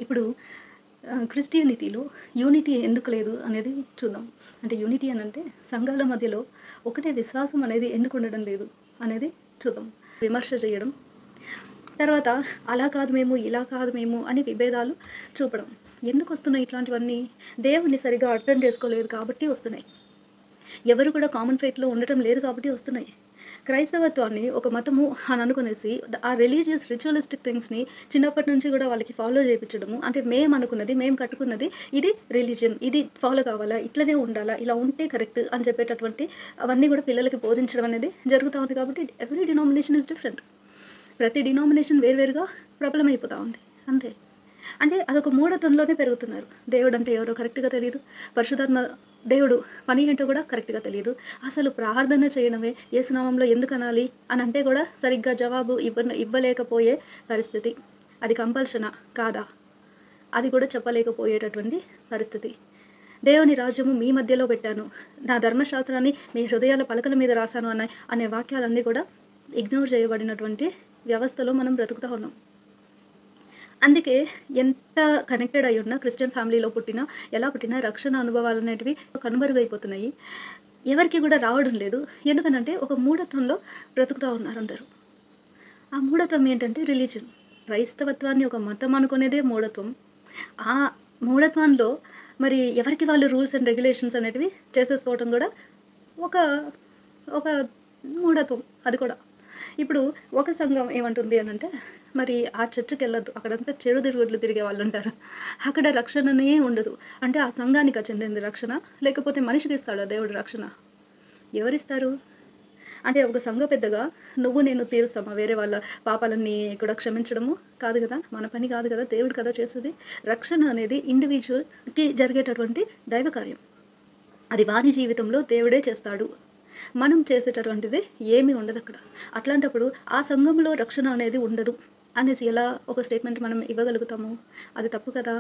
ఇప్పుడు క్రిస్టియానిటీలో యూనిటీ ఎందుకు లేదు అనేది చూద్దాం. అంటే యూనిటీ అనంటే సంఘాల మధ్యలో ఒకటే విశ్వాసం అనేది ఎందుకు ఉండడం లేదు అనేది చూద్దాం. విమర్శ చేయడం, తర్వాత అలా కాదు మేము, ఇలా కాదు మేము అని విభేదాలు చూపడం. ఎందుకొస్తున్నాయి ఇట్లాంటివన్నీ? దేవుడిని సరిగ్గా అర్థం చేసుకోలేదు కాబట్టి వస్తున్నాయి. ఎవరు కూడా కామన్ ఫెయిత్‌లో ఉండటం లేదు కాబట్టి వస్తున్నాయి. క్రైస్తవత్వాన్ని ఒక మతము అని అనుకునేసి ఆ రిలీజియస్ రిచువలిస్టిక్ థింగ్స్‌ని చిన్నప్పటి నుంచి కూడా వాళ్ళకి ఫాలో చేపిచ్చడము. అంటే మేమనుకున్నది, మేము కట్టుకున్నది ఇది రిలీజియన్. ఇది ఫాలో కావాలా, ఇట్లనే ఉండాలా, ఇలా ఉంటే కరెక్ట్ అని చెప్పేటటువంటి అవన్నీ కూడా పిల్లలకి బోధించడం అనేది జరుగుతా ఉంది. కాబట్టి ఎవ్రీ డినామినేషన్ ఈస్ డిఫరెంట్. ప్రతి డినామినేషన్ వేరువేరుగా ప్రబలమైపోతా ఉంది. అంతే. అంటే అదొక మూఢత్వంలోనే పెరుగుతున్నారు. దేవుడంటే ఎవరో కరెక్ట్‌గా తెలీదు. పరిశుద్ధాత్మ దేవుడు పని ఏంటో కూడా కరెక్ట్‌గా తెలీదు. అసలు ప్రార్థన చేయడమే యేసునామంలో ఎందుకనాలి అని అంటే కూడా సరిగ్గా జవాబు ఇవ్వలేకపోయే పరిస్థితి. అది కంపల్షనా? కాదా? అది కూడా చెప్పలేకపోయేటటువంటి పరిస్థితి. దేవుని రాజ్యము మీ మధ్యలో పెట్టాను. నా ధర్మశాస్త్రాన్ని మీ హృదయాల పలకల మీద రాశాను అనే వాక్యాలన్నీ కూడా ఇగ్నోర్ చేయబడినటువంటి వ్యవస్థలో మనం బ్రతుకుతా ఉన్నాం. అందుకే ఎంత కనెక్టెడ్ అయ్యున్నా క్రిస్టియన్ ఫ్యామిలీలో పుట్టినా, ఎలా పుట్టినా రక్షణ అనుభవాలనేటివి కనుమరుగైపోతున్నాయి. ఎవరికీ కూడా రావడం లేదు. ఎందుకనంటే ఒక మూఢత్వంలో బ్రతుకుతా ఉన్నారు అందరూ. ఆ మూఢత్వం ఏంటంటే రిలీజియన్. క్రైస్తవత్వాన్ని ఒక మతం అనుకునేదే మూఢత్వం. ఆ మూఢత్వంలో మరి ఎవరికి వాళ్ళు రూల్స్ అండ్ రెగ్యులేషన్స్ అనేటివి చేసేసుకోవటం కూడా ఒక ఒక మూఢత్వం అది కూడా. ఇప్పుడు ఒక సంఘం ఏమంటుంది అనంటే, మరి ఆ చర్చికెళ్ళొద్దు. అక్కడంతా చెడు తిరుగుళ్ళు తిరిగే వాళ్ళుంటారు. అక్కడ రక్షణనే ఉండదు. అంటే ఆ సంఘానికా చెందింది రక్షణ? లేకపోతే మనిషికి ఇస్తాడా దేవుడు రక్షణ? ఎవరిస్తారు? అంటే ఒక సంఘ పెద్దగా నువ్వు నేను తీరుస్తామా వేరే వాళ్ళ పాపాలన్నీ కూడా క్షమించడము? కాదు కదా! మన పని కాదు కదా! దేవుడు కదా చేసేది. రక్షణ అనేది ఇండివిడ్యువల్‌కి జరిగేటటువంటి దైవ కార్యం. అది వాని జీవితంలో దేవుడే చేస్తాడు. మనం చేసేటటువంటిది ఏమీ ఉండదక్కడ. అట్లాంటప్పుడు ఆ సంఘంలో రక్షణ అనేది ఉండదు అనేసి ఎలా ఒక స్టేట్మెంట్ మనం ఇవ్వగలుగుతాము? అది తప్పు కదా!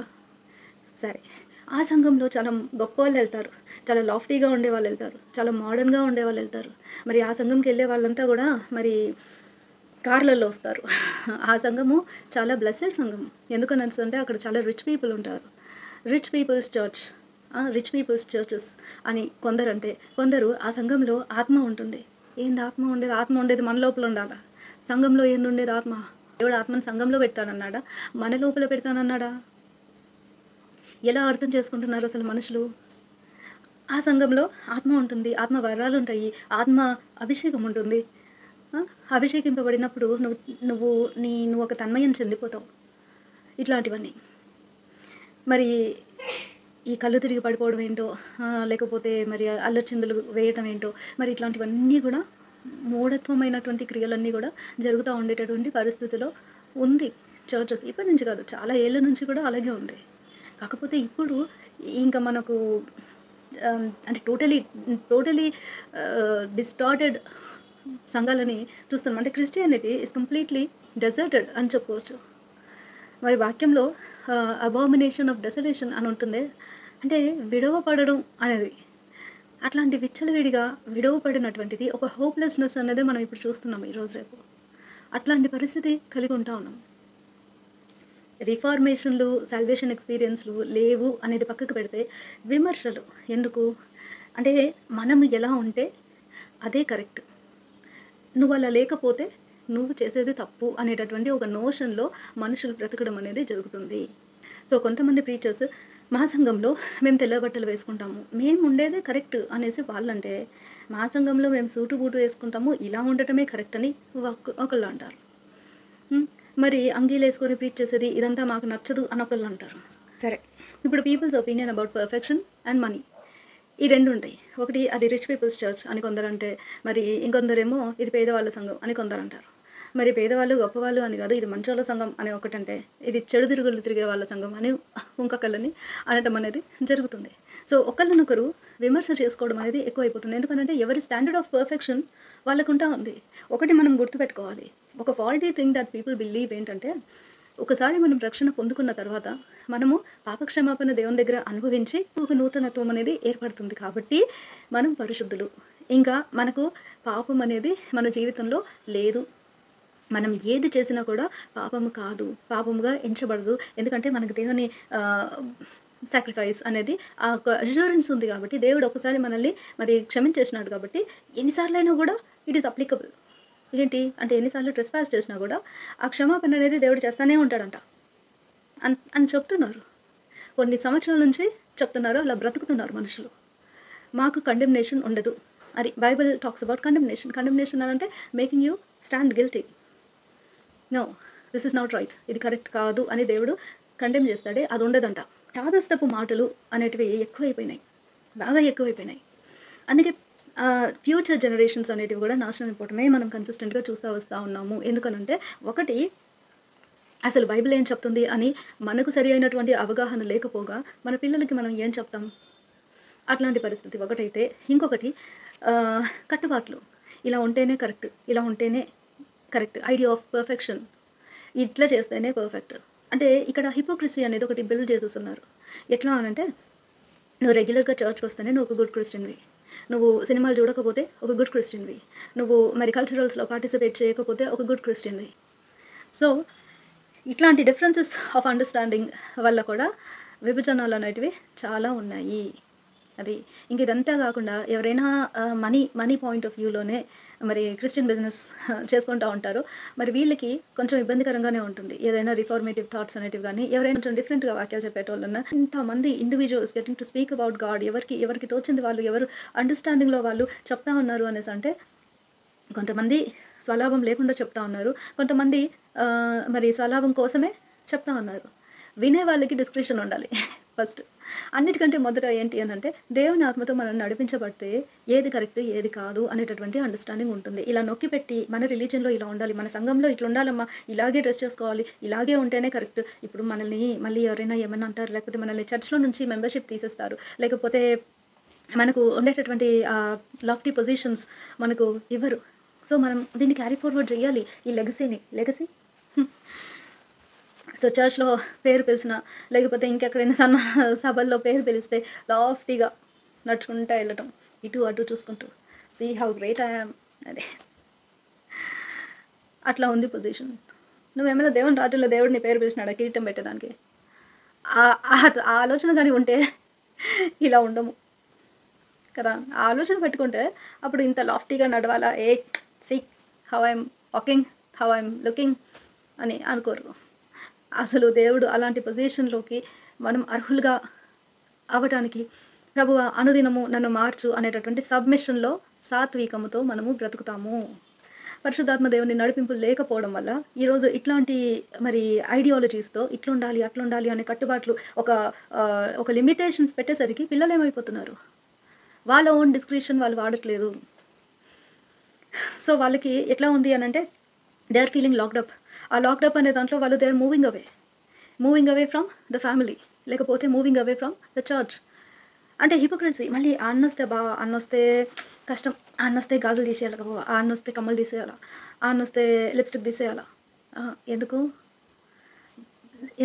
సరే. ఆ సంఘంలో చాలా గొప్పోళ్ళెళ్తారు. చాలా లాఫ్టీగా ఉండేవాళ్ళెళ్తారు. చాలా మోడర్న్‌గా ఉండేవాళ్ళెళ్తారు. మరి ఆ సంఘంకెళ్ళే వాళ్ళంతా గూడా మరి కార్‌లలో వస్తారు. ఆ సంఘము చాలా బ్లెస్సెడ్ సంఘం. ఎందుకనెసంటే అక్కడ చాలా రిచ్ పీపుల్ ఉంటారు. Rich people's church. Rich people's churches అని కొందరంటే, కొందరు ఆ సంఘంలో ఆత్మ ఉంటుంది. ఏంది ఆత్మ ఉండేది? ఆత్మ ఉండేది మన లోపల ఉండాలా? సంఘంలో ఏందుండేది ఆత్మ? దేవుడు ఆత్మను సంఘంలో పెడతానన్నాడా? మన లోపల పెడతానన్నాడా? ఎలా అర్థం చేసుకుంటున్నారు అసలు మనుషులు? ఆ సంఘంలో ఆత్మ ఉంటుంది. ఆత్మ వరాలుంటాయి. ఆత్మ అభిషేకం ఉంటుంది. ఆ! అభిషేకింపబడినప్పుడు నువ్వు నువ్వు ఒక తన్మయం చెందిపోతావు. ఇట్లాంటివన్నీ. మరి ఈ కళ్ళు తిరిగి పడిపోవడం ఏంటో, లేకపోతే మరి అల్లర్చిందులు వేయటం ఏంటో, మరి ఇట్లాంటివన్నీ కూడా మూఢత్వమైనటువంటి క్రియలన్నీ కూడా జరుగుతూ ఉండేటటువంటి పరిస్థితిలో ఉంది చర్చెస్. ఇప్పటి నుంచి కాదు, చాలా ఏళ్ళ నుంచి కూడా అలాగే ఉంది. కాకపోతే ఇప్పుడు ఇంకా మనకు అంటే టోటలీ డిస్టార్టెడ్ సంఘాలని చూస్తున్నాం. అంటే క్రిస్టియానిటీ ఈస్ కంప్లీట్లీ డెజర్టెడ్ అని చెప్పుకోవచ్చు. మరి వాక్యంలో అబామినేషన్ ఆఫ్ డెసలేషన్ అని ఉంటుంది. అంటే విడవపడడం అనేది. అట్లాంటి విచ్చలవిడిగా విడవపడినటువంటిది ఒక హోప్‌లెస్‌నెస్ అనేది మనం ఇప్పుడు చూస్తున్నాం ఈరోజు రేపు. అట్లాంటి పరిస్థితి కలిగి ఉంటా ఉన్నాం. రిఫార్మేషన్‌లు, సాల్వేషన్ ఎక్స్‌పీరియన్స్‌లు లేవు అనేది పక్కకు పెడితే, విమర్శలు ఎందుకు? అంటే మనం ఎలా ఉంటే అదే కరెక్ట్. నువ్వలా లేకపోతే నువ్వు చేసేది తప్పు అనేటటువంటి ఒక నోషన్‌లో మనుషులు బ్రతకడం అనేది జరుగుతుంది. సో, కొంతమంది ప్రీచర్స్ మా సంఘంలో మేము తెల్ల బట్టలు వేసుకుంటాము. మేము ఉండేదే కరెక్ట్ అనేసి వాళ్ళంటే, మా సంఘంలో మేము సూటు బూటు వేసుకుంటాము. ఇలా ఉండటమే కరెక్ట్ అని ఒకళ్ళు అంటారు. మరి అంగీలేసుకొని ప్రీచ్ చేసేది ఇదంతా మాకు నచ్చదు అని ఒకళ్ళు అంటారు. సరే. ఇప్పుడు peoples opinion about perfection and money. ఈ 2 ఉంటాయి. ఒకటి అది రిచ్ పీపుల్స్ చర్చ్ అని కొందరంటే, మరి ఇంకొందరేమో ఇది పేదవాళ్ళ సంఘం అని కొందరంటారు. మరి పేదవాళ్ళు, గొప్పవాళ్ళు అని కాదు, ఇది మంచోళ్ళ సంఘం అని ఒకటంటే, ఇది చెడు తిరుగుళ్ళు తిరిగే వాళ్ళ సంఘం అని ఇంకొకళ్ళని అనటం అనేది జరుగుతుంది. సో, ఒకళ్ళనొకరు విమర్శ చేసుకోవడం అనేది ఎక్కువైపోతుంది. ఎందుకనంటే ఎవరి స్టాండర్డ్ ఆఫ్ పర్ఫెక్షన్ వాళ్ళకుంటా ఉంది. ఒకటి మనం గుర్తుపెట్టుకోవాలి. ఒక faulty thing that people believe ఏంటంటే, ఒకసారి మనం రక్షణ పొందుకున్న తర్వాత మనము పాపక్షమాపణ దేవుని దగ్గర అనుభవించి ఒక నూతనత్వం అనేది ఏర్పడుతుంది. కాబట్టి మనం పరిశుద్ధులు. ఇంకా మనకు పాపం అనేది మన జీవితంలో లేదు మనం ఏది చేసినా కూడా పాపము కాదు, పాపముగా ఎంచబడదు. ఎందుకంటే మనకు దేవుని సాక్రిఫైస్ అనేది ఆ ఒక అష్యూరెన్స్ ఉంది కాబట్టి, దేవుడు ఒకసారి మనల్ని మరి క్షమించేసినాడు కాబట్టి, ఎన్నిసార్లైనా కూడా ఇట్ ఈస్ అప్లికబుల్. ఏంటి అంటే ఎన్నిసార్లు ట్రెస్పాస్ చేసినా కూడా ఆ క్షమాపణ అనేది దేవుడు చేస్తానే ఉంటాడంట అని చెప్తున్నారు. కొన్ని సంవత్సరాల నుంచి చెప్తున్నారు, అలా బ్రతుకుతున్నారు మనుషులు. మాకు కండెమ్నేషన్ ఉండదు. అది Bible talks about condemnation. Condemnation అంటే making you stand guilty. No, this is not right, ఇది కరెక్ట్ కాదు అని దేవుడు కండెమ్ చేస్తాడే, అది ఉండదంట. చాదస్తపు మాటలు అనేటివి ఎక్కువైపోయినాయి, బాగా ఎక్కువైపోయినాయి. అందుకే ఫ్యూచర్ జనరేషన్స్ అనేటివి కూడా నాశనం అయిపోవటమే మనం కన్సిస్టెంట్గా చూస్తూ వస్తూ ఉన్నాము. ఎందుకనంటే ఒకటి, అసలు బైబిల్ ఏం చెప్తుంది అని మనకు సరి అయినటువంటి అవగాహన లేకపోగా మన పిల్లలకి మనం ఏం చెప్తాం, అట్లాంటి పరిస్థితి ఒకటైతే. ఇంకొకటి కట్టుబాట్లు, ఇలా ఉంటేనే కరెక్ట్, ఇలా ఉంటేనే కరెక్ట్, ఐడియా ఆఫ్ పర్ఫెక్షన్, ఇట్లా చేస్తేనే పర్ఫెక్ట్. అంటే ఇక్కడ హిపోక్రసీ అనేది ఒకటి బిల్డ్ చేసేస్తున్నారు. ఎట్లా అనంటే, నువ్వు రెగ్యులర్గా చర్చ్కి వస్తేనే నువ్వు ఒక గుడ్ క్రిస్టియన్వి, నువ్వు సినిమాలు చూడకపోతే ఒక గుడ్ క్రిస్టియన్వి, నువ్వు మరి కల్చరల్స్లో పార్టిసిపేట్ చేయకపోతే ఒక గుడ్ క్రిస్టియన్వి. సో ఇట్లాంటి డిఫరెన్సెస్ ఆఫ్ అండర్స్టాండింగ్ వల్ల కూడా విభజనలు అనేటివి చాలా ఉన్నాయి. అది ఇంక ఇదంతా కాకుండా ఎవరైనా మనీ పాయింట్ ఆఫ్ వ్యూలోనే మరి క్రిస్టియన్ బిజినెస్ చేసుకుంటూ ఉంటారు. మరి వీళ్ళకి కొంచెం ఇబ్బందికరంగానే ఉంటుంది. ఏదైనా రిఫార్మేటివ్ థాట్స్ అనేటివి కానీ, ఎవరైనా కొంచెం డిఫరెంట్గా వాక్యాలు చెప్పేటోళ్ళన్నా, ఇంతమంది individuals getting to speak about God, ఎవరికి తోచింది వాళ్ళు, ఎవరు అండర్స్టాండింగ్లో వాళ్ళు చెప్తా ఉన్నారు అనేసి అంటే, కొంతమంది స్వలాభం లేకుండా చెప్తా ఉన్నారు, కొంతమంది మరి స్వలాభం కోసమే చెప్తా ఉన్నారు. వినే వాళ్ళకి డిస్క్రిప్షన్ ఉండాలి ఫస్ట్. అన్నిటికంటే మొదట ఏంటి అని అంటే, దేవుని ఆత్మతో మనం నడిపించబడితే ఏది కరెక్ట్ ఏది కాదు అనేటటువంటి అండర్స్టాండింగ్ ఉంటుంది. ఇలా నొక్కి పెట్టి మన రిలీజన్లో ఇలా ఉండాలి, మన సంఘంలో ఇట్లా ఉండాలమ్మా, ఇలాగే డ్రెస్ చేసుకోవాలి, ఇలాగే ఉంటేనే కరెక్ట్. ఇప్పుడు మనల్ని మళ్ళీ ఎవరైనా ఏమన్నా అంటారు, లేకపోతే మనల్ని చర్చ్లో నుంచి మెంబర్షిప్ తీసేస్తారు, లేకపోతే మనకు ఉండేటటువంటి లాఫ్టీ పొజిషన్స్ మనకు ఇవ్వరు. సో మనం దీన్ని క్యారీ ఫార్వర్డ్ చేయాలి, ఈ లెగసీ. సో చర్చ్లో పేరు పిలిచిన, లేకపోతే ఇంకెక్కడైనా సభల్లో పేరు పిలిస్తే లాఫ్టీగా నడుచుకుంటూ వెళ్ళటం, ఇటు అటు చూసుకుంటూ, see how great I am, అదే అట్లా ఉంది పొజిషన్. నువ్వేమైనా దేవుని రాజుల్లో దేవుడిని పేరు పిలిచినాడా కిరీటం పెట్టేదానికి? ఆ ఆలోచన కానీ ఉంటే ఇలా ఉండము కదా. ఆ ఆలోచన పెట్టుకుంటే అప్పుడు ఇంత లాఫ్టీగా నడవాలా, see how I'm walking, how I'm looking అని అనుకోరు. అసలు దేవుడు అలాంటి పొజిషన్లోకి మనం అర్హులుగా అవ్వటానికి, ప్రభువ అనుదినము నన్ను మార్చు అనేటటువంటి సబ్మిషన్లో సాత్వికముతో మనము బ్రతుకుతాము. పరిశుద్ధాత్మ దేవుని నడిపింపు లేకపోవడం వల్ల ఈరోజు ఇట్లాంటి మరి ఐడియాలజీస్తో ఇట్లుండాలి అట్లుండాలి అనే కట్టుబాట్లు, ఒక లిమిటేషన్స్ పెట్టేసరికి పిల్లలు ఏమైపోతున్నారు, వాళ్ళ ఓన్ డిస్క్రిప్షన్ వాళ్ళు వాడట్లేదు. సో వాళ్ళకి ఎట్లా ఉంది అని అంటే, దే ఆర్ ఫీలింగ్ లాక్డప్. ఆ లాక్డప్ అనే దాంట్లో వాళ్ళు they are moving away from the family, లేకపోతే moving away from the church. అంటే హిపోక్రసీ. మళ్ళీ అన్నొస్తే కష్టం, అన్నొస్తే గాజులు తీసేయాలి, అన్నొస్తే కమ్మలు తీసేయాలా, అన్నొస్తే లిప్స్టిక్ తీసేయాలా. ఎందుకు?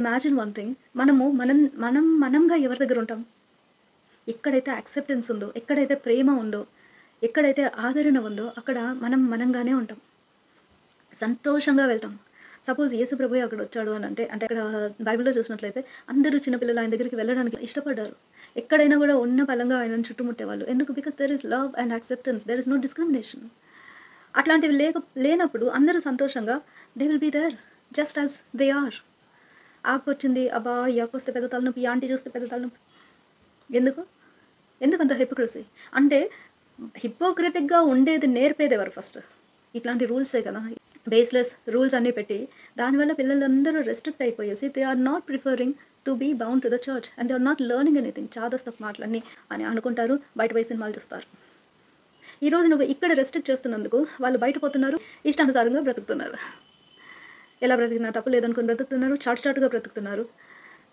ఇమాజిన్ వన్ థింగ్, మనంగా ఎవరి దగ్గర ఉంటాం? ఎక్కడైతే యాక్సెప్టెన్స్ ఉందో, ఎక్కడైతే ప్రేమ ఉందో, ఎక్కడైతే ఆదరణ ఉందో అక్కడ మనంగానే ఉంటాం, సంతోషంగా వెళ్తాం. సపోజ్ యేసు ప్రభు అక్కడ వచ్చాడు అని అంటే అక్కడ బైబిల్లో చూసినట్లయితే అందరూ చిన్నపిల్లలు ఆయన దగ్గరికి వెళ్ళడానికి ఇష్టపడ్డారు. ఎక్కడైనా కూడా ఉన్న పలంగా ఆయనను చుట్టుముట్టేవాళ్ళు. ఎందుకు? Because there is love and acceptance, there is no discrimination. అట్లాంటివి లేనప్పుడు అందరూ సంతోషంగా they will be there just as they are. ఆకొచ్చింది, అబ్బా ఈ ఆకొస్తే పెద్ద తలనొప్పి, ఈ ఆంటీ చూస్తే పెద్ద తలనొప్పి. ఎందుకంత హిపోక్రసీ? అంటే హిపోక్రటిక్గా ఉండేది నేర్పేది ఎవరు ఫస్ట్? ఇట్లాంటి రూల్సే కదా, బేస్లెస్ రూల్స్ అన్నీ పెట్టి దానివల్ల పిల్లలందరూ రెస్ట్రిక్ట్ అయిపోయేసి they are not preferring to be bound to the church and they are not learning anything. చాదస్తపు మాటలన్నీ అని అనుకుంటారు, బయట పోయి సినిమాలు చూస్తారు. ఈరోజు నువ్వు ఇక్కడ రెస్ట్రిక్ట్ చేస్తున్నందుకు వాళ్ళు బయట పోతున్నారు, ఇష్టానుసారంగా బ్రతుకుతున్నారు. ఎలా బ్రతికినా తప్పు లేదనుకుని బ్రతుకుతున్నారు, చాటుగా బ్రతుకుతున్నారు.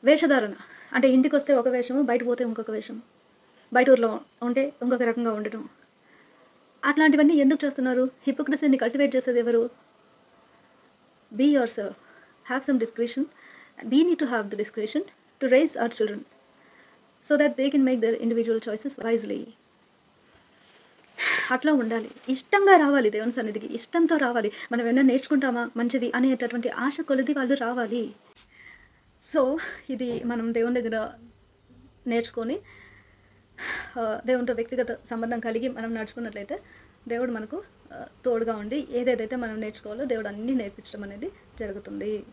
వేషధారణ అంటే ఇంటికి వస్తే ఒక వేషము, బయట పోతే ఇంకొక వేషము, బయట ఊర్లో ఉంటే ఇంకొక రకంగా ఉండటం. అట్లాంటివన్నీ ఎందుకు చేస్తున్నారు? హిపోక్రసీని కల్టివేట్ చేసేది ఎవరు? Be yourself, have some discretion. We need to have the discretion to raise our children so that they can make their individual choices wisely. అట్లా ఉండాలి. ఇష్టంగా రావాలి దేవుని సన్నిధికి. ఇష్టంతో రావాలి. మనం ఏమైనా నేర్చుకుంటామా మంచిది అనేటటువంటి ఆశ కొలది వాళ్ళు రావాలి. సో, ఇది మనం దేవుని దగ్గర నేర్చుకొని దేవునితో వ్యక్తిగత సంబంధం కలిగి మనం నడుచుకున్నట్లయితే దేవుడు మనకు తోడుగా ఉండి ఏదేదైతే మనం నేర్చుకోవాలో దేవుడు అన్నీ నేర్పించడం అనేది జరుగుతుంది.